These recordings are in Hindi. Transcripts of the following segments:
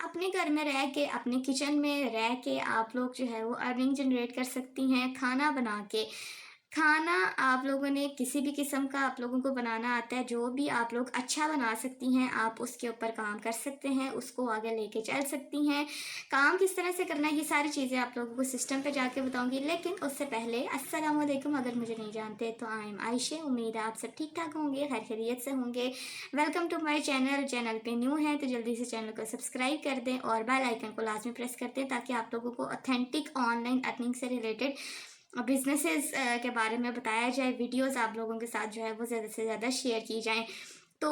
अपने घर में रह के, अपने किचन में रह के आप लोग जो है वो अर्निंग जनरेट कर सकती हैं खाना बना के। खाना आप लोगों ने किसी भी किस्म का आप लोगों को बनाना आता है, जो भी आप लोग अच्छा बना सकती हैं, आप उसके ऊपर काम कर सकते हैं, उसको आगे लेके चल सकती हैं। काम किस तरह से करना है, ये सारी चीज़ें आप लोगों को सिस्टम पे जाके बताऊँगी। लेकिन उससे पहले अस्सलाम वालेकुम, अगर मुझे नहीं जानते तो आई एम आयशा। उम्मीद है आप सब ठीक-ठाक होंगे, खैर खैरियत से होंगे। Welcome to my channel. Channel पे न्यू हैं तो जल्दी से चैनल को सब्सक्राइब कर दें और बेल आइकन को लाज़मी प्रेस कर दें, ताकि आप लोगों को ऑथेंटिक ऑनलाइन अर्निंग से रिलेटेड बिजनेसेस के बारे में बताया जाए। वीडियोस आप लोगों के साथ जो है वो ज़्यादा से ज़्यादा शेयर की जाएँ। तो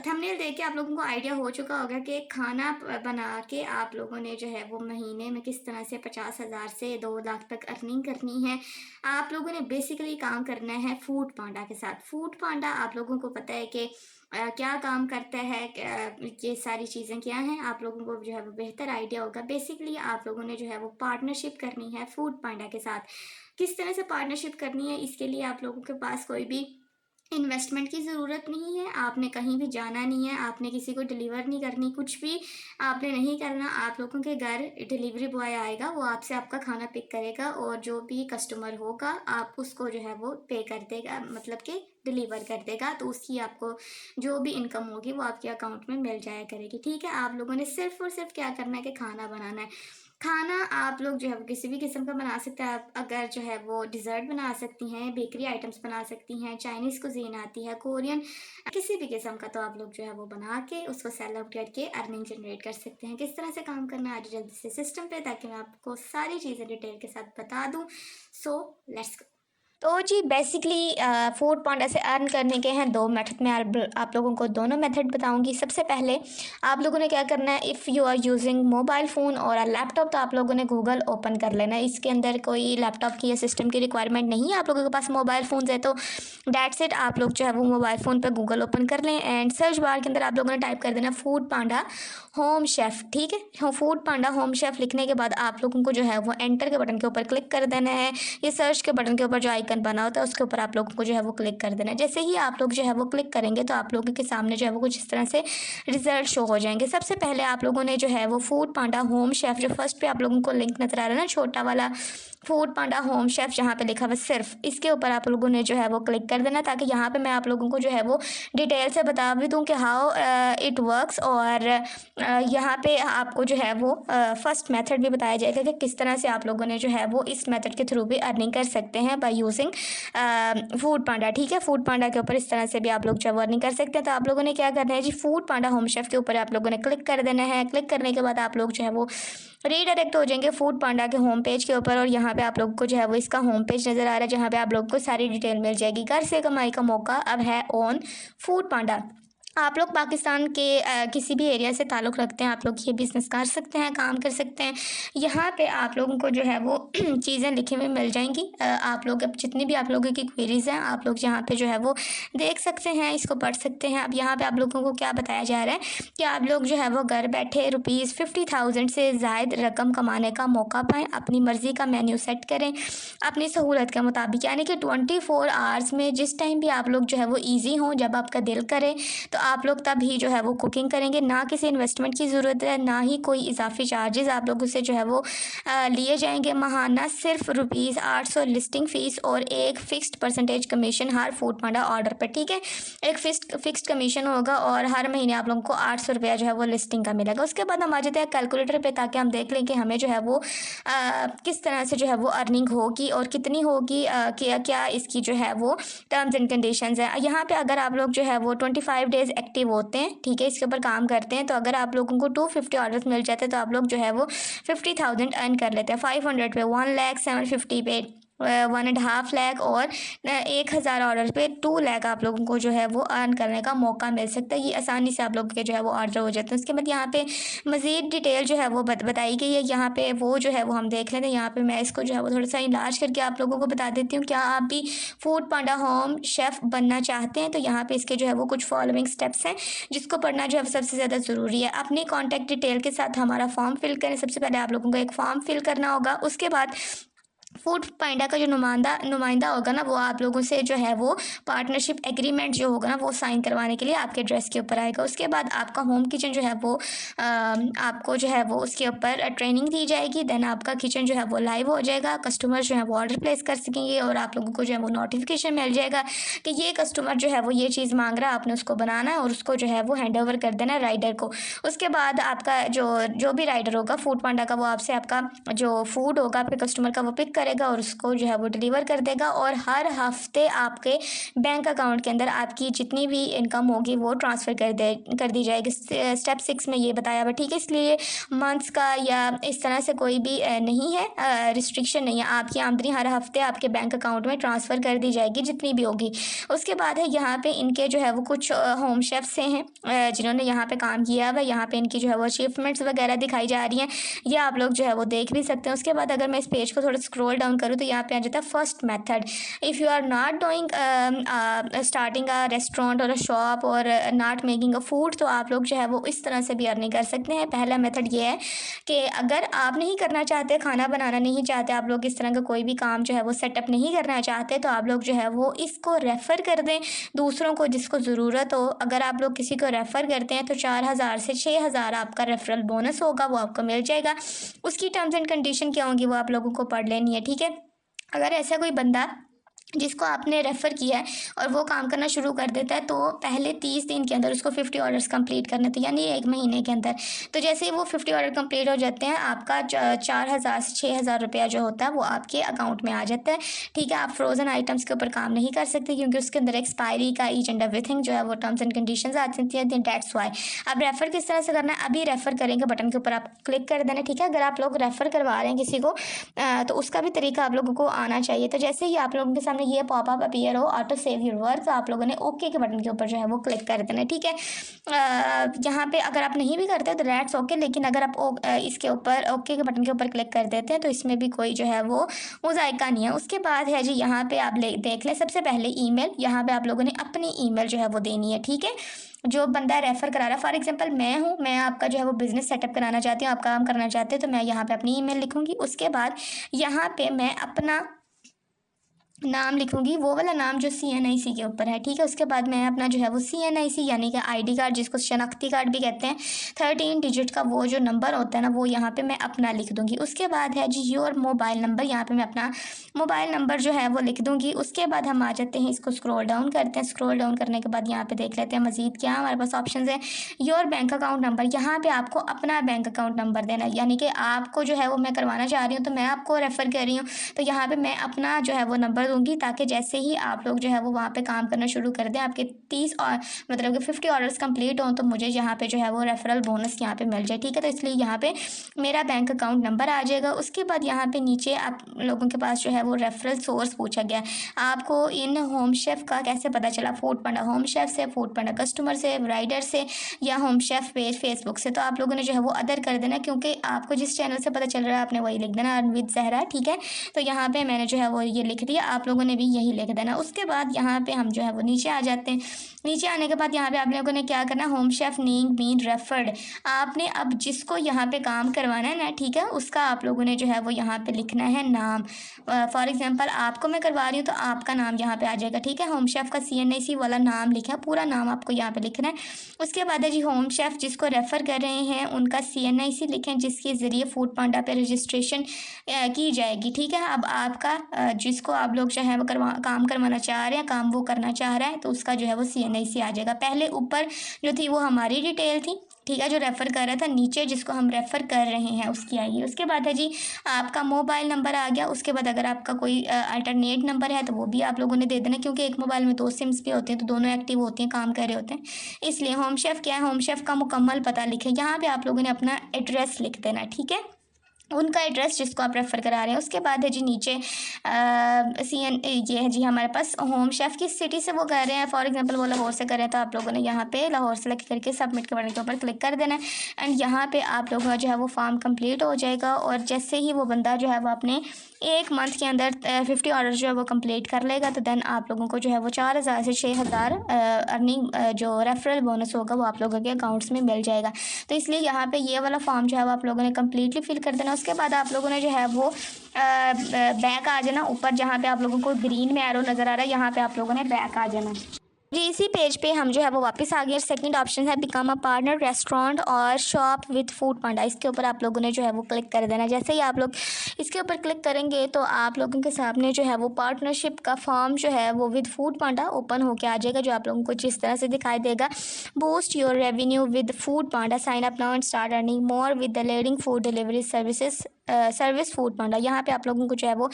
थंबनेल देख के आप लोगों को आइडिया हो चुका होगा कि खाना बना के आप लोगों ने जो है वो महीने में किस तरह से 50,000 से 2 लाख तक अर्निंग करनी है। आप लोगों ने बेसिकली काम करना है फूड पांडा के साथ। फूड पांडा आप लोगों को पता है कि क्या काम करता है, ये सारी चीज़ें क्या हैं, आप लोगों को जो है वो बेहतर आइडिया होगा। बेसिकली आप लोगों ने जो है वो पार्टनरशिप करनी है फूड पांडा के साथ। किस तरह से पार्टनरशिप करनी है, इसके लिए आप लोगों के पास कोई भी इन्वेस्टमेंट की ज़रूरत नहीं है, आपने कहीं भी जाना नहीं है, आपने किसी को डिलीवर नहीं करनी, कुछ भी आपने नहीं करना। आप लोगों के घर डिलीवरी बॉय आएगा, वो आपसे आपका खाना पिक करेगा और जो भी कस्टमर होगा आप उसको जो है वो पे कर देगा, मतलब कि डिलीवर कर देगा। तो उसकी आपको जो भी इनकम होगी वो आपके अकाउंट में मिल जाया करेगी। ठीक है, आप लोगों ने सिर्फ़ और सिर्फ़ क्या करना है कि खाना बनाना है। खाना आप लोग जो है वो किसी भी किस्म का बना सकते हैं। आप अगर जो है वो डिज़र्ट बना सकती हैं, बेकरी आइटम्स बना सकती हैं, चाइनीज़ कुज़ीन आती है, कोरियन, किसी भी किस्म का तो आप लोग जो है वो बना के उसको सेल आउट करके अर्निंग जनरेट कर सकते हैं। किस तरह से काम करना है आज जल्दी से सिस्टम पे, ताकि मैं आपको सारी चीज़ें डिटेल के साथ बता दूँ। So let's go. तो जी बेसिकली फूड पांडा से अर्न करने के हैं 2 मेथड। मैं आप लोगों को दोनों मेथड बताऊंगी। सबसे पहले आप लोगों ने क्या करना है, if you are using mobile phone और अ लैपटॉप, तो आप लोगों ने गूगल ओपन कर लेना है। इसके अंदर कोई लैपटॉप की या सिस्टम की रिक्वायरमेंट नहीं है, आप लोगों के पास मोबाइल फ़ोन है तो डेट्स इट। आप लोग जो है वो मोबाइल फ़ोन पर गूगल ओपन कर लें एंड सर्च बार के अंदर आप लोगों ने टाइप कर देना फूड पांडा होम शेफ़। ठीक है, फूड पांडा होम शेफ़ लिखने के बाद आप लोगों को जो है वो एंटर के बटन के ऊपर क्लिक कर देना है। ये सर्च के बटन के ऊपर जो आइकन बना होता है उसके ऊपर आप लोगों को जो है वो क्लिक कर देना है। जैसे ही आप लोग जो है वो क्लिक करेंगे तो आप लोगों के सामने जो है वो कुछ इस तरह से रिजल्ट शो हो जाएंगे। सबसे पहले आप लोगों ने जो है वो फूड पांडा होम शेफ़, जो फर्स्ट पे आप लोगों को लिंक नजर आ रहा है ना छोटा वाला, फूड पांडा होम शेफ़ जहाँ पे लिखा हुआ सिर्फ, इसके ऊपर आप लोगों ने जो है वो क्लिक कर देना, ताकि यहाँ पे मैं आप लोगों को जो है वो डिटेल से बता भी दूँ कि हाउ इट वर्क्स। और यहाँ पे आपको जो है वो फर्स्ट मेथड भी बताया जाएगा कि किस तरह से आप लोगों ने जो है वो इस मेथड के थ्रू भी अर्निंग कर सकते हैं बाय यूजिंग फूड पांडा। ठीक है, फूड पांडा के ऊपर इस तरह से भी आप लोग जो है वो अर्निंग कर सकते हैं। तो आप लोगों ने क्या करना है जी, फूड पांडा होम शेफ के ऊपर आप लोगों ने क्लिक कर देना है। क्लिक करने के बाद आप लोग जो है वो रीडायरेक्ट हो जाएंगे फूड पांडा के होम पेज के ऊपर, और यहाँ पे आप लोग को जो है वो इसका होम पेज नज़र आ रहा है, जहाँ पे आप लोग को सारी डिटेल मिल जाएगी। घर से कमाई का मौका अब है ऑन फूड पांडा। आप लोग पाकिस्तान के किसी भी एरिया से ताल्लुक़ रखते हैं, आप लोग ये बिज़नेस कर सकते हैं, काम कर सकते हैं। यहाँ पे आप लोगों को जो है वो चीज़ें लिखी हुई मिल जाएंगी। आप लोग अब जितनी भी आप लोगों की क्वेरीज़ हैं आप लोग यहाँ पे जो है वो देख सकते हैं, इसको पढ़ सकते हैं। अब यहाँ पे आप लोगों को क्या बताया जा रहा है कि आप लोग जो है वो घर बैठे ₹50,000 से ज़ायद रकम कमाने का मौका पाएँ। अपनी मर्ज़ी का मेन्यू सेट करें अपनी सहूलत के मुताबिक, यानी कि 24 आवर्स में जिस टाइम भी आप लोग जो है वो ईजी हों, जब आपका दिल करे तो आप लोग तब ही जो है वो कुकिंग करेंगे। ना किसी इन्वेस्टमेंट की ज़रूरत है, ना ही कोई इजाफी चार्जेस आप लोगों से जो है वो लिए जाएंगे। महाना सिर्फ ₹800 लिस्टिंग फ़ीस और एक फ़िक्स्ड परसेंटेज कमीशन हर फूड पांडा ऑर्डर पर। ठीक है, एक फिक्स्ड कमीशन होगा और हर महीने आप लोगों को ₹800 जो है वो लिस्टिंग का मिलेगा। उसके बाद हम आ जाते हैं कैलकुलेटर पे, ताकि हम देख लें कि हमें जो है वो किस तरह से जो है वो अर्निंग होगी और कितनी होगी, क्या क्या इसकी जो है वो टर्म्स एंड कंडीशंस है। यहाँ पे अगर आप लोग जो है वो 25 डेज़ एक्टिव होते हैं, ठीक है, इसके ऊपर काम करते हैं, तो अगर आप लोगों को 250 ऑर्डर्स मिल जाते हैं तो आप लोग जो है वो 50,000 अर्न कर लेते हैं। 500 पे 1,00,000, 750 पे 1.5 लाख और 1,000 ऑर्डर पे 2 लाख आप लोगों को जो है वो अर्न करने का मौका मिल सकता है। ये आसानी से आप लोगों के जो है वो ऑर्डर हो जाते हैं। उसके बाद यहाँ पे मज़ीद डिटेल जो है वो बताई गई है। यहाँ पे वो जो है वो हम देख लेते हैं। यहाँ पे मैं इसको जो है वो थोड़ा सा इलाज करके आप लोगों को बता देती हूँ। क्या आप भी फूड पांडा होम शेफ़ बनना चाहते हैं तो यहाँ पे इसके जो है वो कुछ फॉलोइंग स्टेप्स हैं जिसको पढ़ना जो है सबसे ज़्यादा ज़रूरी है। अपनी कॉन्टैक्ट डिटेल के साथ हमारा फॉर्म फिल करें। सबसे पहले आप लोगों को एक फॉर्म फिल करना होगा। उसके बाद फूड पांडा का जो नुमाइंदा नुमाइंदा होगा ना, वो आप लोगों से जो है वो पार्टनरशिप एग्रीमेंट जो होगा ना, वो साइन करवाने के लिए आपके एड्रेस के ऊपर आएगा। उसके बाद आपका होम किचन जो है वो आपको जो है वो उसके ऊपर ट्रेनिंग दी जाएगी। देन आपका किचन जो है वो लाइव हो जाएगा, कस्टमर जो है वो ऑर्डर प्लेस कर सकेंगे और आप लोगों को जो है वो नोटिफिकेशन मिल जाएगा कि ये कस्टमर जो है वो ये चीज़ मांग रहा है, आपने उसको बनाना है और उसको जो है वो हैंड ओवर कर देना है राइडर को। उसके बाद आपका जो जो भी राइडर होगा फूड पांडा का, वो आपसे आपका जो फूड होगा आपके कस्टमर का वो पिक करेगा और उसको जो है वो डिलीवर कर देगा। और हर हफ्ते आपके बैंक अकाउंट के अंदर आपकी जितनी भी इनकम होगी वो ट्रांसफ़र कर दी जाएगी। स्टेप 6 में ये बताया हुआ, ठीक है। इसलिए मंथ्स का या इस तरह से कोई भी नहीं है, रिस्ट्रिक्शन नहीं है। आपकी आमदनी हर हफ्ते आपके बैंक अकाउंट में ट्रांसफ़र कर दी जाएगी जितनी भी होगी। उसके बाद है यहाँ पे इनके जो है वो कुछ होम शेफ्स से हैं जिन्होंने यहाँ पे काम किया हुआ है। यहाँ पे इनकी जो है वो अचीवमेंट्स वगैरह दिखाई जा रही हैं, ये आप लोग जो है वो देख भी सकते हैं। उसके बाद अगर मैं इस पेज को थोड़ा स्क्रॉल डाउन करूँ तो यहाँ पे आ जाता है first method. If you are not doing starting a restaurant और अ शॉप और नॉट मेकिंग अ फूड, तो आप लोग जो है वो इस तरह से भी अर्निंग कर सकते हैं। पहला मेथड ये है कि अगर आप नहीं करना चाहते, खाना बनाना नहीं चाहते, आप लोग इस तरह का कोई भी काम जो है वो सेटअप नहीं करना चाहते, तो आप लोग जो है वो इसको रेफ़र कर दें दूसरों को जिसको ज़रूरत हो। अगर आप लोग किसी को रेफ़र करते हैं तो 4,000 से 6,000 आपका रेफरल बोनस होगा, वो आपको मिल जाएगा। उसकी टर्म्स एंड कंडीशन क्या होंगी वो आप लोगों को पढ़ लेनी है, ठीक है। अगर ऐसा कोई बंदा जिसको आपने रेफ़र किया है और वो काम करना शुरू कर देता है, तो पहले 30 दिन के अंदर उसको 50 ऑर्डर्स कंप्लीट करने थे, यानी 1 महीने के अंदर। तो जैसे ही वो 50 ऑर्डर कंप्लीट हो जाते हैं, आपका 4,000 से 6,000 रुपया जो होता है वो आपके अकाउंट में आ जाता है, ठीक है। आप फ्रोज़न आइटम्स के ऊपर काम नहीं कर सकते क्योंकि उसके अंदर एक्सपायरी का ईच एंड एवरीथिंग जो है वो टर्म्स एंड कंडीशंस आ जाती है। दैट्स वाई अब रेफ़र किस तरह से करना है, अभी रेफ़र करेंगे बटन के ऊपर आप क्लिक कर देना, ठीक है। अगर आप लोग रेफ़र करवा रहे हैं किसी को तो उसका भी तरीका आप लोगों को आना चाहिए। तो जैसे ही आप लोगों के सामने ये पॉपअप अपीयर हो ऑटो सेव योर वर्क, तो आप लोगों ने ओके के बटन के ऊपर जो है वो क्लिक कर देना है, ठीक है। यहाँ पे अगर आप नहीं भी करते तो दैट्स ओके, लेकिन अगर आप इसके ऊपर ओके के बटन के ऊपर क्लिक कर देते हैं तो इसमें भी कोई जो है वो मुज़ायका नहीं है। उसके बाद है जी यहाँ पे आप देख लें, सबसे पहले ईमेल, यहाँ पे आप लोगों ने अपनी ईमेल जो है वो देनी है, ठीक है। जो बंदा रेफ़र करा रहा है, फॉर एग्जांपल मैं हूँ, मैं आपका जो है वो बिज़नेस सेटअप कराना चाहती हूँ, आप काम करना चाहते हैं, तो मैं यहाँ पे अपनी ईमेल लिखूँगी। उसके बाद यहाँ पे मैं अपना नाम लिखूँगी, वो वाला नाम जो CNIC के ऊपर है, ठीक है। उसके बाद मैं अपना जो है वो CNIC यानी कि आईडी कार्ड, जिसको शनाख्ती कार्ड भी कहते हैं, 13 डिजिट का वो जो नंबर होता है ना, वो यहाँ पे मैं अपना लिख दूँगी। उसके बाद है जी योर मोबाइल नंबर, यहाँ पे मैं अपना मोबाइल नंबर जो है वो लिख दूँगी। उसके बाद हम आ जाते हैं, इसको स्क्रॉल डाउन करते हैं। स्क्रॉल डाउन करने के बाद यहाँ पे देख लेते हैं मज़ीद क्या हमारे पास ऑप्शंस हैं। योर बैंक अकाउंट नंबर, यहाँ पे आपको अपना बैंक अकाउंट नंबर देना है, यानी कि आपको जो है वो मैं करवाना चाह रही हूँ, तो मैं आपको रेफ़र कर रही हूँ, तो यहाँ पे मैं अपना जो है वो नंबर दूँगी, ताकि जैसे ही आप लोग जो है वो वहाँ पे काम करना शुरू कर दें, आपके 30 और मतलब कि 50 ऑर्डर्स कंप्लीट हों, तो मुझे यहाँ पे जो है वो रेफरल बोनस यहाँ पे मिल जाए, ठीक है। तो इसलिए यहाँ पे मेरा बैंक अकाउंट नंबर आ जाएगा। उसके बाद यहाँ पे नीचे आप लोगों के पास जो है वो रेफरल सोर्स पूछा गया है, आपको इन होम शेफ़ का कैसे पता चला, फूड पांडा होम शेफ़ से, फूड पांडा कस्टमर से, राइडर से, या होम शेफ़ पेज फेसबुक से। तो आप लोगों ने जो है वो अदर कर देना, क्योंकि आपको जिस चैनल से पता चल रहा है आपने वही लिख देना, अर्न विद ज़हरा, ठीक है। तो यहाँ पे मैंने जो है वो ये लिख दिया, आप लोगों ने भी यही लिख देना। उसके बाद यहाँ पे हम जो है वो नीचे आ जाते हैं। नीचे आने के बाद यहाँ पे आप लोगों ने क्या करना, home chef name been referred, आपने अब जिसको यहाँ पे काम करवाना है ना, ठीक है, उसका आप लोगों ने जो है वो यहाँ पे लिखना है नाम। फॉर एग्जांपल आपको मैं करवा रही हूँ तो आपका नाम यहाँ पे आ जाएगा, ठीक है। होम शेफ़ का CNIC वाला नाम लिखा, पूरा नाम आपको यहाँ पे लिखना है। उसके बाद है जी होम शेफ़ जिसको रेफ़र कर रहे हैं उनका CNIC लिखें, जिसके ज़रिए फूड पांडा पे रजिस्ट्रेशन की जाएगी, ठीक है। अब आपका जिसको आप लोग जो है वो काम करवाना चाह रहे हैं, काम वो करना चाह रहा है, तो उसका जो है वो CNIC आ जाएगा। पहले ऊपर जो थी वो हमारी डिटेल थी, ठीक है, जो रेफ़र कर रहा था, नीचे जिसको हम रेफ़र कर रहे हैं उसकी आएगी। उसके बाद है जी आपका मोबाइल नंबर आ गया। उसके बाद अगर आपका कोई अल्टरनेट नंबर है तो वो भी आप लोगों ने दे देना, क्योंकि एक मोबाइल में 2 सिम्स भी होते हैं, तो दोनों एक्टिव होते हैं, काम कर रहे होते हैं। इसलिए होम शेफ़ क्या है, होम शेफ़ का मुकम्मल पता लिखें, यहाँ पे आप लोगों ने अपना एड्रेस लिख देना, ठीक है, उनका एड्रेस जिसको आप रेफ़र करा रहे हैं। उसके बाद है जी नीचे ये है जी हमारे पास होम शेफ़ किस सिटी से वो कर रहे हैं, फॉर एग्जांपल वो लाहौर से कर रहे हैं, तो आप लोगों ने यहाँ पे लाहौर सेलेक्ट करके सबमिट के बटन के ऊपर क्लिक कर देना है। एंड यहाँ पे आप लोगों का जो है वो फॉर्म कंप्लीट हो जाएगा। और जैसे ही वो बंदा जो है वो अपने 1 मंथ के अंदर 50 ऑर्डर जो है वो कंप्लीट कर लेगा, तो देन आप लोगों को जो है वो 4,000 से 6,000 अर्निंग जो रेफरल बोनस होगा वो आप लोगों के अकाउंट्स में मिल जाएगा। तो इसलिए यहाँ पे ये वाला फॉर्म जो है वो आप लोगों ने कम्प्लीटली फिल कर देना। उसके बाद आप लोगों ने जो है वो बैक आ जाना ऊपर, जहाँ पे आप लोगों को ग्रीन में एरो नज़र आ रहा है, यहाँ पे आप लोगों ने बैक आ जाना जी। इसी पेज पे हम जो है वो वापस आ गए। सेकंड ऑप्शन है बिकम अ पार्टनर रेस्टोरेंट और शॉप विद फूड पांडा, इसके ऊपर आप लोगों ने जो है वो क्लिक कर देना। जैसे ही आप लोग इसके ऊपर क्लिक करेंगे तो आप लोगों के सामने जो है वो पार्टनरशिप का फॉर्म जो है वो विद फूड पांडा ओपन होके आ जाएगा, जो आप लोगों को जिस तरह से दिखाई देगा, boost your revenue with Foodpanda, sign up now and start earning more with the leading food delivery service Foodpanda. यहाँ पे आप लोगों को जो है वो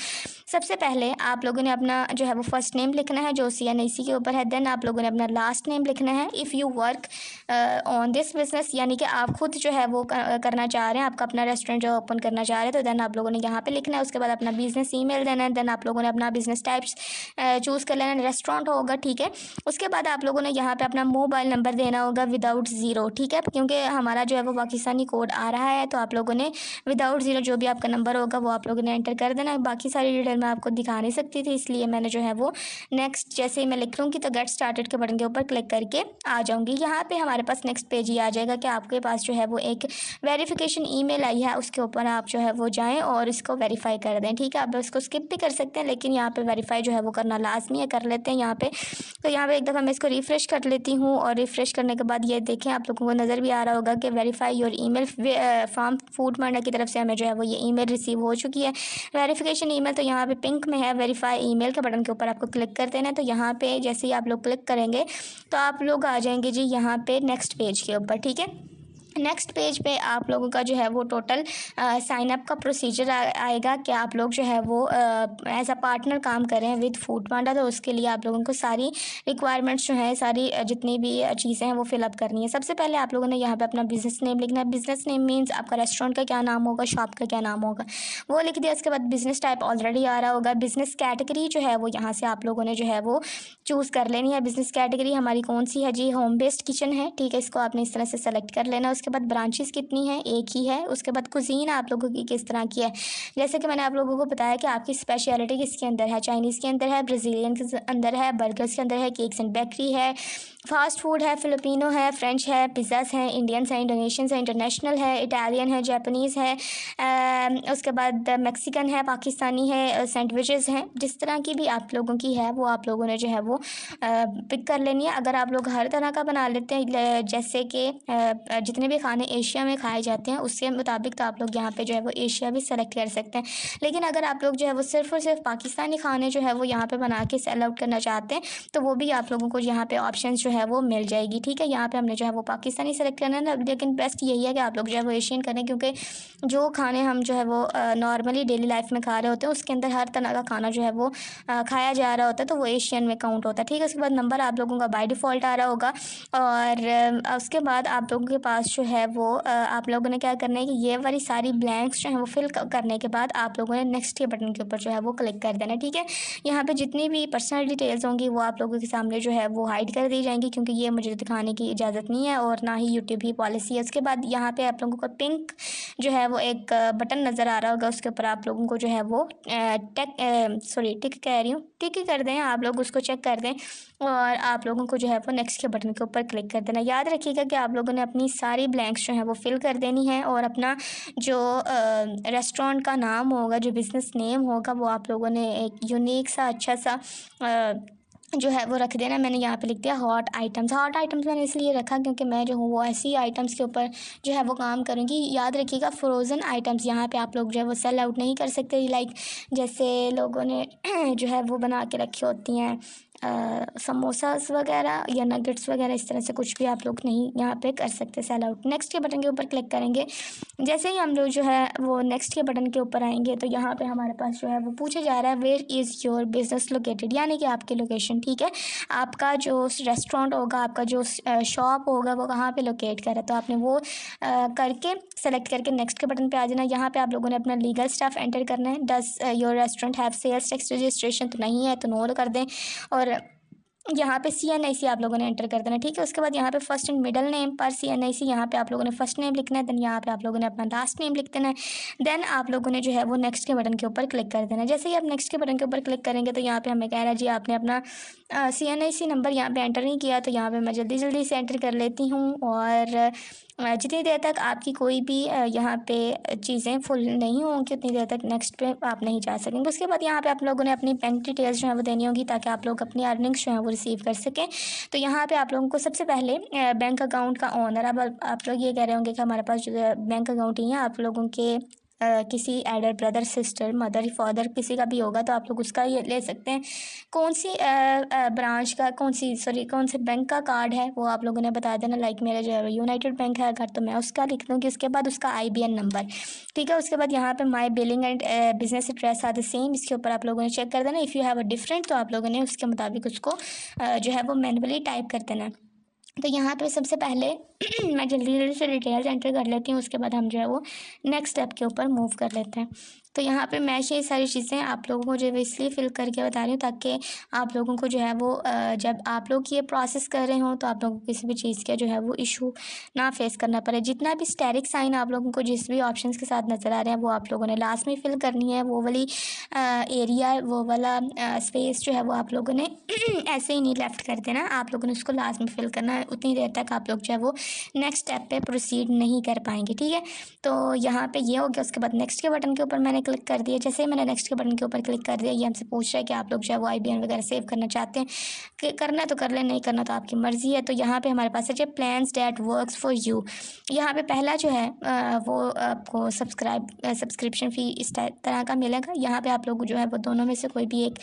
सबसे पहले आप लोगों ने अपना जो है वो फर्स्ट नेम लिखना है जो CNIC के ऊपर है। देन आप लोगों ने अपना लास्ट नेम लिखना है। If you work on this business, यानी कि आप खुद जो है वो करना चाह रहे हैं, आपका अपना रेस्टोरेंट जो ओपन करना चाह रहे हैं, तो देन आप लोगों ने यहाँ पे लिखना है। उसके बाद अपना बिजनेस ईमेल देना है। देन आप लोगों ने अपना बिजनेस टाइप्स चूज़ कर लेना, रेस्टोरेंट होगा, ठीक है। उसके बाद आप लोगों ने यहाँ पे अपना मोबाइल नंबर देना होगा विदाउट ज़ीरो, ठीक है, क्योंकि हमारा जो है वो पाकिस्तानी कोड आ रहा है, तो आप लोगों ने विदाउट ज़ीरो जो भी आपका नंबर होगा वो आप लोगों ने एंटर कर देना है। बाकी सारी डिटेल मैं आपको दिखा नहीं सकती थी, इसलिए मैंने जो है वो नेक्स्ट जैसे ही मैं लिख लूँगी तो गेट स्टार्टेड के बटन के ऊपर क्लिक करके आ जाऊँगी। यहाँ पे हमारे पास नेक्स्ट पेज ही आ जाएगा कि आपके पास जो है वो एक वेरिफिकेशन ईमेल आई है, उसके ऊपर आप जो है वो जाएँ और इसको वेरीफाई कर दें, ठीक है। आप इसको स्किप भी कर सकते हैं, लेकिन यहाँ पे वेरीफाई जो है वो करना लाजमी है, कर लेते हैं यहाँ पे। तो यहाँ पे एक दफ़ा मैं इसको रिफ़्रेश कर लेती हूँ, और रिफ़्रेश करने के बाद ये देखें आप लोगों को नज़र भी आ रहा होगा कि verify your email from Foodpanda की तरफ से हमें जो है वो ये ईमेल रिसीव हो चुकी है, वेरिफिकेशन ईमेल। तो यहाँ पे पिंक में है, वेरीफाई ईमेल के बटन के ऊपर आपको क्लिक कर देना है। तो यहाँ पे जैसे ही आप लोग क्लिक करेंगे तो आप लोग आ जाएंगे जी यहाँ पे नेक्स्ट पेज के ऊपर, ठीक है। नेक्स्ट पेज पे आप लोगों का जो है वो टोटल साइन अप का प्रोसीजर आएगा कि आप लोग जो है वो एज अ पार्टनर काम करें विद फूड पांडा। तो उसके लिए आप लोगों को सारी रिक्वायरमेंट्स जो है, सारी जितनी भी चीज़ें हैं वो फिलअप करनी है। सबसे पहले आप लोगों ने यहाँ पे अपना बिजनेस नेम लिखना है। बिजनेस नेम मीन्स आपका रेस्टोरेंट का क्या नाम होगा, शॉप का क्या नाम होगा, वो लिख दिया। उसके बाद बिजनेस टाइप ऑलरेडी आ रहा होगा। बिजनेस कैटेगरी जो है वो यहाँ से आप लोगों ने जो है वो चूज़ कर लेनी है। बिजनेस कैटेगरी हमारी कौन सी है जी, होम बेस्ड किचन है, ठीक है, इसको आपने इस तरह से सेलेक्ट कर लेना। उसके बाद ब्रांचेस कितनी है, एक ही है। उसके बाद कुजीन आप लोगों की किस तरह की है, जैसे कि मैंने आप लोगों को बताया कि आपकी स्पेशलिटी किसके अंदर है, चाइनीज़ के अंदर है, ब्राज़ीलियन के अंदर है, बर्गर्स के अंदर है, केक्स एंड बेकरी है, फास्ट फूड है, फिलिपिनो है, फ्रेंच है, पिज़्ज़ास हैं, इंडियंस हैं, इंडोनेशियंस है, इंटरनेशनल है, इटालियन है, जापानीज़ है, उसके बाद मैक्सिकन है, पाकिस्तानी है, सैंडविचेस हैं। जिस तरह की भी आप लोगों की है वो आप लोगों ने जो है वो पिक कर लेनी है। अगर आप लोग हर तरह का बना लेते हैं, जैसे कि जितने भी खाने एशिया में खाए जाते हैं उसके मुताबिक, तो आप लोग यहाँ पे जो है वो एशिया भी सेलेक्ट कर सकते हैं। लेकिन अगर आप लोग जो है वो सिर्फ़ और सिर्फ पाकिस्तानी खाने जो है वो यहाँ पे बना के सेल आउट करना चाहते हैं, तो वो भी आप लोगों को यहाँ पे ऑप्शन जो है वो मिल जाएगी, ठीक है। यहाँ पे हमने जो है वो पाकिस्तानी सेलेक्ट करना है ना, लेकिन बेस्ट यही है कि आप लोग जो है वो एशियन करें, क्योंकि जो खाने हम जो है वो नॉर्मली डेली लाइफ में खा रहे होते हैं उसके अंदर हर तरह का खाना जो है वो खाया जा रहा होता है, तो वो एशियन में काउंट होता है, ठीक है। उसके बाद नंबर आप लोगों का बाय डिफ़ॉल्ट आ रहा होगा, और उसके बाद आप लोगों के पास जो है वो आप लोगों ने क्या करना है कि ये वाली सारी ब्लैंक्स जो है वो फिल करने के बाद आप लोगों ने नेक्स्ट के बटन के ऊपर जो है वो क्लिक कर देना, ठीक है। यहाँ पे जितनी भी पर्सनल डिटेल्स होंगी वो आप लोगों के सामने जो है वो हाइड कर दी जाएंगी, क्योंकि ये मुझे दिखाने की इजाज़त नहीं है और ना ही यूट्यूब की पॉलिसी है। उसके बाद यहाँ पे आप लोगों को पिंक जो है वो एक बटन नज़र आ रहा होगा, उसके ऊपर आप लोगों को जो है वो टिक कह रही हूँ, टिक ही कर दें, आप लोग उसको चेक कर दें, और आप लोगों को जो है वो नेक्स्ट के बटन के ऊपर क्लिक कर देना। याद रखिएगा कि आप लोगों ने अपनी सारी ब्लैंक्स जो है वो फिल कर देनी है, और अपना जो रेस्टोरेंट का नाम होगा, जो बिज़नेस नेम होगा, वो आप लोगों ने एक यूनिक सा अच्छा सा जो है वो रख देना। मैंने यहाँ पे लिख दिया हॉट आइटम्स। हॉट आइटम्स मैंने इसलिए रखा क्योंकि मैं जो हूँ वो ऐसी आइटम्स के ऊपर जो है वो काम करूँगी। याद रखिएगा फ्रोज़न आइटम्स यहाँ पे आप लोग जो है वो सेल आउट नहीं कर सकते, लाइक जैसे लोगों ने जो है वो बना के रखी होती हैं समोसास वगैरह या नगेट्स वगैरह, इस तरह से कुछ भी आप लोग नहीं यहाँ पे कर सकते सेल आउट। नेक्स्ट के बटन के ऊपर क्लिक करेंगे, जैसे ही हम लोग जो है वो नेक्स्ट के बटन के ऊपर आएंगे तो यहाँ पे हमारे पास जो है वो पूछा जा रहा है where is your business located, यानी कि आपकी लोकेशन, ठीक है। आपका जो रेस्टोरेंट होगा, आपका जो शॉप होगा वो कहाँ पे लोकेट कर है, तो आपने वो करके सेलेक्ट करके नेक्स्ट के बटन पे आ जाना। यहाँ पे आप लोगों ने अपना लीगल स्टाफ एंटर करना है। Does your restaurant have sales tax registration, तो नहीं है तो नो कर दें, और यहाँ पे CNIC आप लोगों ने एंटर कर देना, ठीक है। उसके बाद यहाँ पे फर्स्ट एंड मिडल नेम पर CNIC, यहाँ पे आप लोगों ने फर्स्ट नेम लिखना है, देन यहाँ पे आप लोगों ने अपना लास्ट नेम लिख देना है। देन आप लोगों ने जो है वो नेक्स्ट के बटन के ऊपर क्लिक कर देना है। जैसे ही आप नेक्स्ट के बटन के ऊपर क्लिक करेंगे तो यहाँ पे हमें कह रहा है जी आपने अपना CNIC नंबर यहाँ पे एंटर नहीं किया, तो यहाँ पे मैं जल्दी जल्दी से एंटर कर लेती हूँ, और जितनी देर तक आपकी कोई भी यहाँ पे चीज़ें फुल नहीं होंगी उतनी देर तक नेक्स्ट पे आप नहीं जा सकेंगे। उसके बाद यहाँ पे आप लोगों ने अपनी बैंक डिटेल्स जो है वो देनी होगी ताकि आप लोग अपनी अर्निंग्स जो है वो रिसीव कर सकें। तो यहाँ पे आप लोगों को सबसे पहले बैंक अकाउंट का ओनर, अब आप लोग ये कह रहे होंगे कि हमारे पास जो है बैंक अकाउंट ही है, आप लोगों के किसी adder brother sister mother father किसी का भी होगा तो आप लोग उसका ये ले सकते हैं। कौन सी ब्रांच का कौन से बैंक का कार्ड है वो आप लोगों ने बता देना। लाइक मेरा जो है यूनाइटेड बैंक है अगर, तो मैं उसका लिख दूँगी। उसके बाद उसका आईबीएन नंबर, ठीक है। उसके बाद यहाँ पे my billing and business address are the same, इसके ऊपर आप लोगों ने चेक कर देना। If you have a different तो आप लोगों ने उसके मुताबिक उसको जो है वो मैनुअली टाइप कर देना। तो यहाँ पे सबसे पहले मैं जल्दी जल्दी से डिटेल्स एंटर कर लेती हूँ, उसके बाद हम जो है वो नेक्स्ट स्टेप के ऊपर मूव कर लेते हैं। तो यहाँ पे मैं ये सारी चीज़ें आप लोगों को जो है इसलिए फिल करके बता रही हूँ ताकि आप लोगों को जो है वो जब आप लोग ये प्रोसेस कर रहे हो तो आप लोगों को किसी भी चीज़ का जो है वो इशू ना फेस करना पड़े। जितना भी स्टेरिक साइन आप लोगों को जिस भी ऑप्शंस के साथ नज़र आ रहे हैं वो आप लोगों ने लास्ट में फिल करनी है। वो वाली एरिया, वो वाला स्पेस जो है वो आप लोगों ने ऐसे ही नहीं लेफ्ट कर देना, आप लोगों ने उसको लास्ट में फिल करना है। उतनी देर तक आप लोग जो है वो नेक्स्ट स्टेप पे प्रोसीड नहीं कर पाएंगे, ठीक है। तो यहाँ पे ये हो गया। उसके बाद नेक्स्ट के बटन के ऊपर मैंने क्लिक कर दिया। जैसे ही मैंने नेक्स्ट के बटन के ऊपर क्लिक कर दिया, ये हमसे पूछ रहा है कि आप लोग जो है वो आईबीएन वगैरह सेव करना चाहते हैं, करना है तो कर ले, नहीं करना तो आपकी मर्ज़ी है। तो यहाँ पे हमारे पास है जो plans that works for you. यहाँ पे पहला जो है वो आपको सब्सक्रिप्शन फ़ी इस तरह का मिलेगा। यहाँ पे आप लोग जो है वो दोनों में से कोई भी एक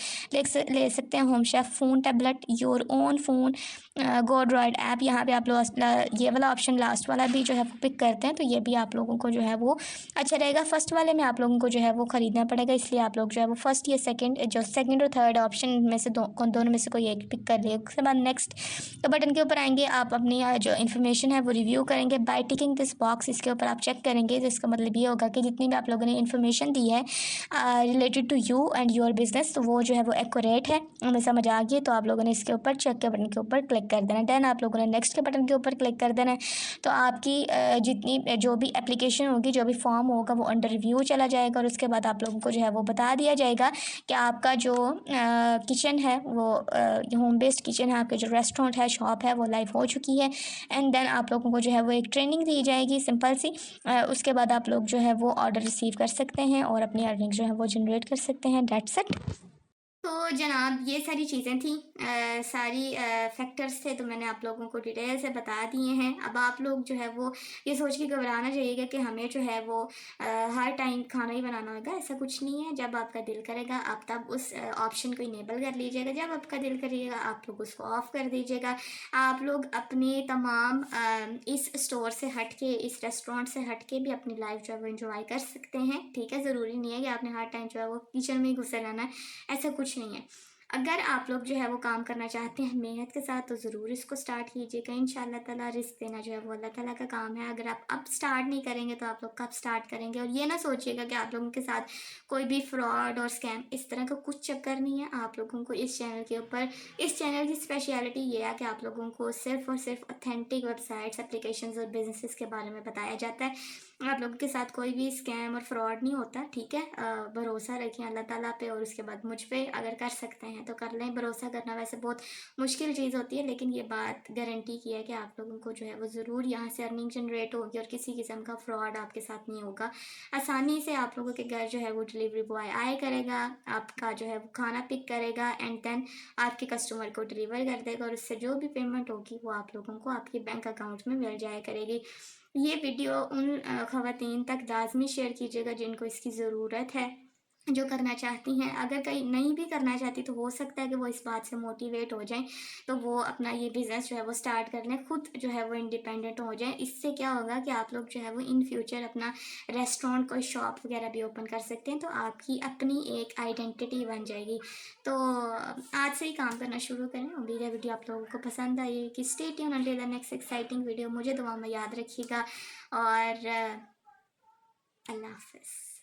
ले सकते हैं। Home chef phone tablet, your own phone, GoDroid app. यहाँ पे आप लोग ये वाला ऑप्शन लास्ट वाला भी जो है वो पिक करते हैं तो ये भी आप लोगों को जो है वो अच्छा रहेगा। फर्स्ट वाले में आप लोगों को जो है वो ख़रीदना पड़ेगा, इसलिए आप लोग जो है वो फर्स्ट या सेकंड और थर्ड ऑप्शन में से दोनों में से कोई एक पिक कर लिया। उसके बाद नेक्स्ट बटन के ऊपर आएंगे, आप अपनी जो इन्फॉर्मेशन है वो रिव्यू करेंगे बाय टिकिंग दिस बॉक्स। इसके ऊपर आप चेक करेंगे, तो इसका मतलब ये होगा कि जितनी भी आप लोगों ने इन्फॉर्मेशन दी है related to you and your business तो वो जो है वो एक्यूरेट है, हमें समझ आ गई। तो आप लोगों ने इसके ऊपर चेक के बटन के ऊपर क्लिक कर देना। देन आप लोगों ने नेक्स्ट के बटन के ऊपर क्लिक कर देना है। तो आपकी जितनी जो भी एप्लीकेशन होगी, जो भी फॉर्म होगा वो अंडर रिव्यू चला जाएगा और उसके बाद आप लोगों को जो है वो बता दिया जाएगा कि आपका जो किचन है वो होम बेस्ड किचन है, आपके जो रेस्टोरेंट है, शॉप है, वो लाइव हो चुकी है। एंड देन आप लोगों को जो है वो एक ट्रेनिंग दी जाएगी सिंपल सी। उसके बाद आप लोग जो है वो ऑर्डर रिसीव कर सकते हैं और अपनी अर्निंग जो है वो जनरेट कर सकते हैं। That's it. तो जनाब ये सारी चीज़ें थी, सारी फैक्टर्स थे, तो मैंने आप लोगों को डिटेल से बता दिए हैं। अब आप लोग जो है वो ये सोच के घबराना चाहिएगा कि हमें जो है वो हर टाइम खाना ही बनाना होगा, ऐसा कुछ नहीं है। जब आपका दिल करेगा आप तब उस ऑप्शन को इनेबल कर लीजिएगा, जब आपका दिल करिएगा आप लोग उसको ऑफ कर दीजिएगा। आप लोग अपने तमाम इस स्टोर से हट के, इस रेस्टोरेंट से हट के भी अपनी लाइफ जो है वो इंजॉय कर सकते हैं, ठीक है। ज़रूरी नहीं है कि आपने हर टाइम जो है वो किचन में ही घुसे रहना है, ऐसा कुछ नहीं है। अगर आप लोग जो है वो काम करना चाहते हैं मेहनत के साथ तो ज़रूर इसको स्टार्ट कीजिएगा। इंशाल्लाह ताला रिस्क देना जो है वो अल्लाह ताला का काम है। अगर आप अब स्टार्ट नहीं करेंगे तो आप लोग कब स्टार्ट करेंगे। और ये ना सोचिएगा कि आप लोगों के साथ कोई भी फ्रॉड और स्कैम इस तरह का कुछ चक्कर नहीं है। आप लोगों को इस चैनल के ऊपर, इस चैनल की स्पेशलिटी ये है कि आप लोगों को सिर्फ और सिर्फ ऑथेंटिक वेबसाइट्स, एप्लीकेशंस और बिजनेसेस के बारे में बताया जाता है। आप लोगों के साथ कोई भी स्कैम और फ्रॉड नहीं होता, ठीक है। भरोसा रखें अल्लाह ताला पे और उसके बाद मुझ पे। अगर कर सकते हैं तो कर लें। भरोसा करना वैसे बहुत मुश्किल चीज़ होती है, लेकिन ये बात गारंटी की है कि आप लोगों को जो है वो ज़रूर यहाँ से अर्निंग जनरेट होगी और किसी किस्म का फ्रॉड आपके साथ नहीं होगा। आसानी से आप लोगों के घर जो है वो डिलीवरी बॉय आया करेगा, आपका जो है वो खाना पिक करेगा एंड देन आपके कस्टमर को डिलीवर कर देगा और उससे जो भी पेमेंट होगी वो आप लोगों को आपके बैंक अकाउंट में मिल जाया करेगी। ये वीडियो उन ख़वातीन तक लाज़मी शेयर कीजिएगा जिनको इसकी ज़रूरत है, जो करना चाहती हैं। अगर कहीं नहीं भी करना चाहती तो हो सकता है कि वो इस बात से मोटिवेट हो जाएँ, तो वो अपना ये बिज़नेस जो है वो स्टार्ट कर लें, खुद जो है वो इंडिपेंडेंट हो जाएँ। इससे क्या होगा कि आप लोग जो है वो इन फ्यूचर अपना रेस्टोरेंट, कोई शॉप वगैरह भी ओपन कर सकते हैं, तो आपकी अपनी एक आइडेंटिटी बन जाएगी। तो आज से ही काम करना शुरू करें। उम्मीद है वीडियो आप लोगों को पसंद आई कि stay tune until the next exciting video. मुझे दुआ में याद रखिएगा और अल्लाह हाफ़िज़।